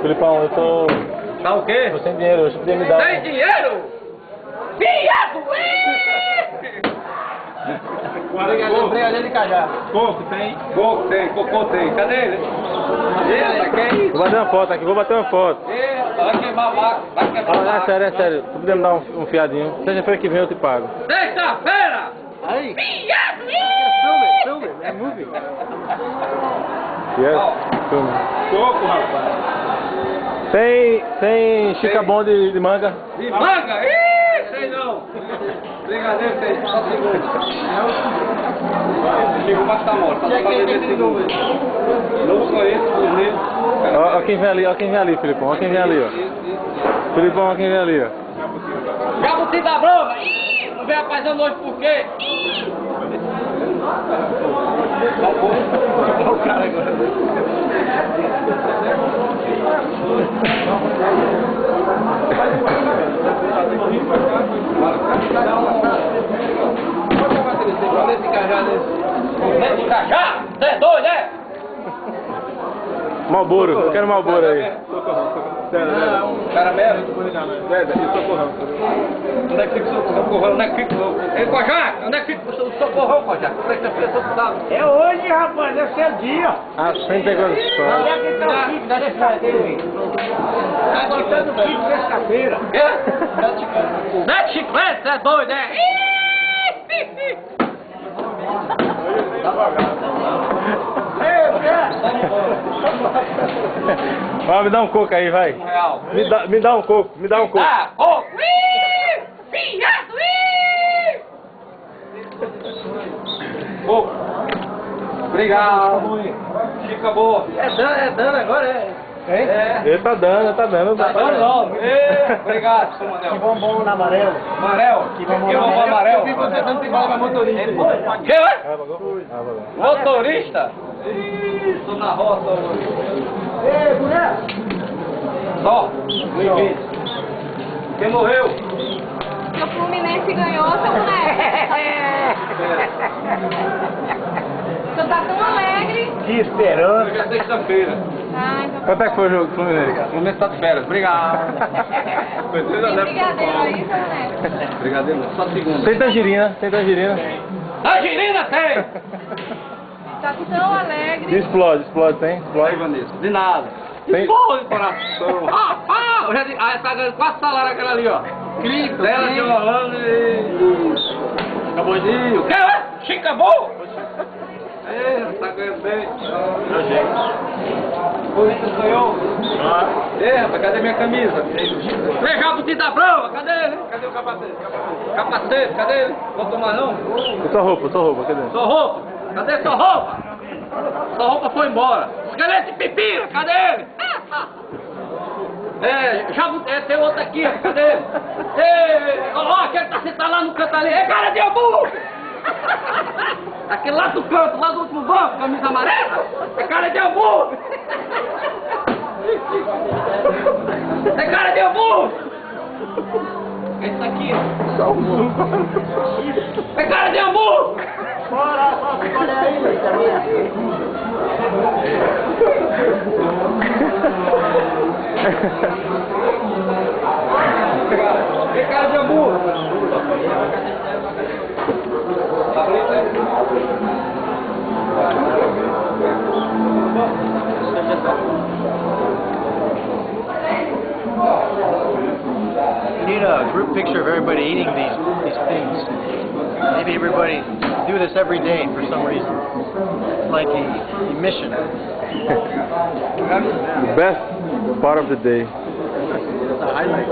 Filipão, eu tô... Tá o quê? Tô sem dinheiro, eu podia me dar... Tem dinheiro? Viado! Brigadeiro de cajá. Coco tem? Coco tem, cocô tem. Cadê ele? Eita, que é isso? Vou bater uma foto aqui, vou bater uma foto. Eita, vai queimar a vaca, vai quebrar a É vaca. sério, é sério. Tu podia me dar um fiadinho. Sexta-feira que vem eu te pago. Sexta-feira! Aí. Viado! Filme, é movie. Yes? Filme. Coco, rapaz. Tem chicabom de manga? De manga? Ih, sei não. Brigadeiro tem, só segundo. Chegou pra estar morto, só pra fazer desse segundo. Não conheço, por nele. Ó quem vem ali, Filipão. Ó quem vem ali, ó. Filipão, ó quem vem ali, ó. Jabuti da Brama! Ih, não vem apaixonando hoje por quê? Olha o cara agora. Olha esse cajá desse. Esse cajá? Você é doido, é? Malboro, eu quero Malboro aí. Caramelo? Onde é que fica o socorrão? Onde é que fica o... Ei, Kojak, onde é que fica o socorrão, Kojak? Onde é que você fica o socorrão? É hoje, rapaz, é seu dia. Ah, sempre tem coisa Onde só. é que tá o kit da sexta-feira? Tá botando o kit sexta-feira. Quê? 7,50, você é doido, é? Vai, me dá um coco aí, vai. Real. Me dá um coco, me dá um coco. Ah, oh! Viado! Coco. Obrigado. Fica boa. É dano agora, é. É. Ele tá dando. Tá dando não. Obrigado, seu Manel. Que bombom na amarelo. Amarelo? Que bombom amarelo? Eu vi você dando pipoca pra motorista. Que, ué? Ah, bagulho. Motorista? Ih, tô na roça hoje. Ei, mulher! Só? Quem morreu? O Fluminense ganhou, seu moleque. Você tá tão alegre. Que esperança. Hoje é sexta-feira. Ai, então... Quanto é que foi o jogo do Fluminense? O momento tá de férias. Obrigado. Tem brigadeiro aí, seu moleque. Brigadeiro, só segunda. Tem tangerina. Tangerina tem! Tá tão alegre. Explode, tem? Aí, Explode. Vanessa. De nada. Tem- Explode, coração. Rapaz! Aí tá ganhando 4 salários aquela ali, ó. Clipe, dela de Holanda e... Acabou de ir. O que, ué? Chica boa! Tá ganhando bem. Corinthians ganhou. Rapaz, cadê minha camisa? Ei, Jabuti da Brama, cadê ele? Cadê o capacete? Capacete, cadê ele? Vou tomar não? E sua roupa, cadê? Sua roupa? Cadê sua roupa? Sua roupa foi embora. Esqueleto de pipira, cadê ele? Tem outro aqui, cadê ele? Ó, aquele tá sentado lá no canto ali. É cara de burro! Aquele lá do canto, lá do último banco, camisa amarela. É cara de burro! É cara de burro! Esse aqui, ó. É cara de burro! Olha aí, É cara de burro! We need a group picture of everybody eating these things. Maybe everybody do this every day for some reason. It's like a mission. The best part of the day. It's a highlight.